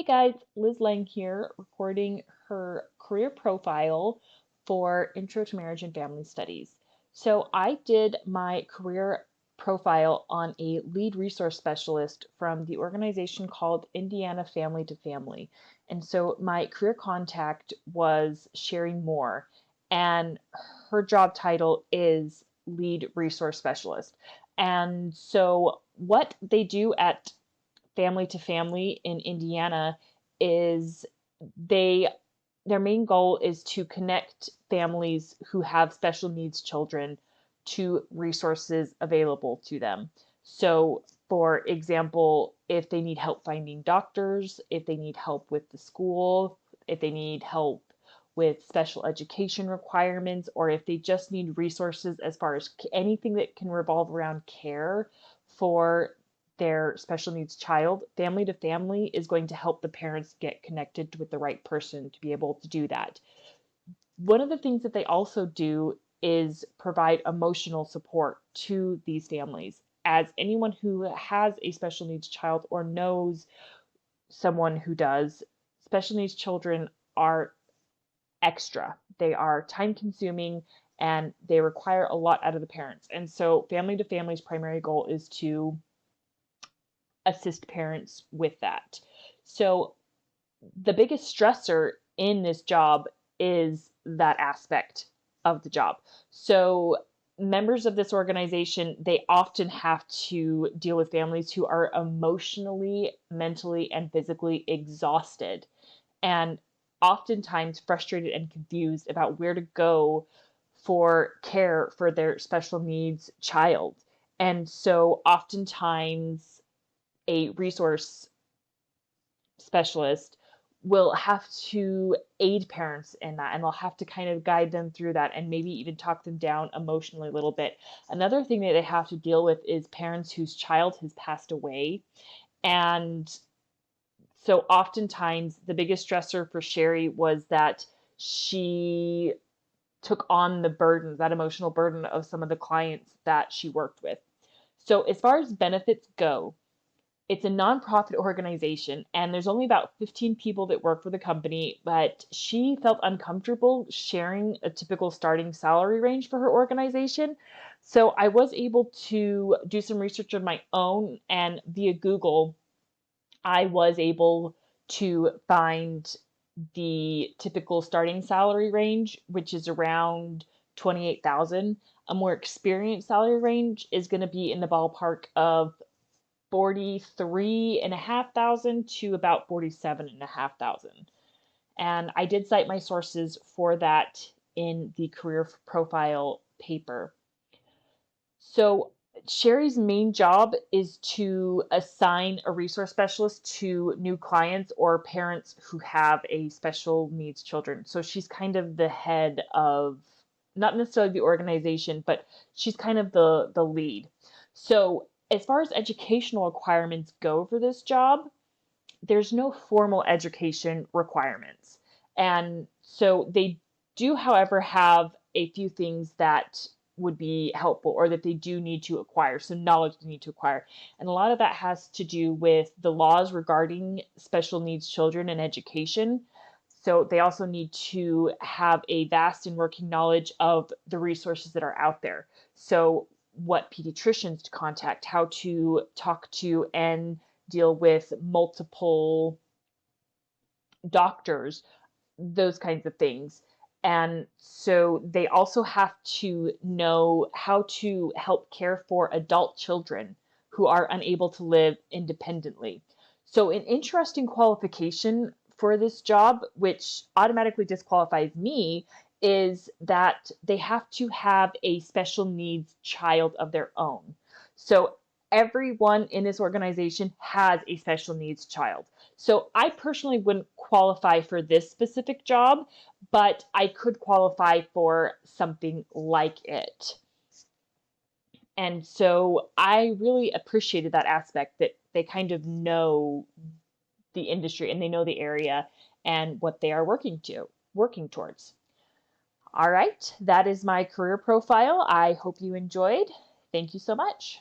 Hey guys, Liz Lange here, recording her career profile for Intro to Marriage and Family Studies. So I did my career profile on a lead resource specialist from the organization called Indiana Family to Family. And so my career contact was Sherry Moore, and her job title is lead resource specialist. And so what they do at Family to Family in Indiana is they their main goal is to connect families who have special needs children to resources available to them. So, for example, if they need help finding doctors, if they need help with the school, if they need help with special education requirements, or if they just need resources as far as anything that can revolve around care for their special needs child, Family to Family is going to help the parents get connected with the right person to be able to do that. One of the things that they also do is provide emotional support to these families. As anyone who has a special needs child or knows someone who does, special needs children are extra. They are time consuming and they require a lot out of the parents. And so Family to Family's primary goal is to assist parents with that. So the biggest stressor in this job is that aspect of the job. So members of this organization, they often have to deal with families who are emotionally, mentally, and physically exhausted and oftentimes frustrated and confused about where to go for care for their special needs child. And so oftentimes a resource specialist will have to aid parents in that, and they'll have to kind of guide them through that and maybe even talk them down emotionally a little bit. Another thing that they have to deal with is parents whose child has passed away. And so oftentimes the biggest stressor for Sherry was that she took on the burden, that emotional burden of some of the clients that she worked with. So as far as benefits go, it's a nonprofit organization, and there's only about 15 people that work for the company, but she felt uncomfortable sharing a typical starting salary range for her organization. So I was able to do some research of my own, and via Google, I was able to find the typical starting salary range, which is around 28,000. A more experienced salary range is going to be in the ballpark of 43,500 to about 47,500. And I did cite my sources for that in the career profile paper. So Sherry's main job is to assign a resource specialist to new clients or parents who have a special needs children. So she's kind of the head of, not necessarily the organization, but she's kind of the lead. So as far as educational requirements go for this job, there's no formal education requirements. And so they do, however, have a few things that would be helpful or that they do need to acquire, some knowledge they need to acquire. And a lot of that has to do with the laws regarding special needs children and education. So they also need to have a vast and working knowledge of the resources that are out there. So what pediatricians to contact, how to talk to and deal with multiple doctors, those kinds of things. And so they also have to know how to help care for adult children who are unable to live independently. So, an interesting qualification for this job, which automatically disqualifies me, is that they have to have a special needs child of their own. So, everyone in this organization has a special needs child. So, I personally wouldn't qualify for this specific job, but I could qualify for something like it. And so I really appreciated that aspect that they kind of know the industry and they know the area and what they are working towards. All right, that is my career profile. I hope you enjoyed. Thank you so much.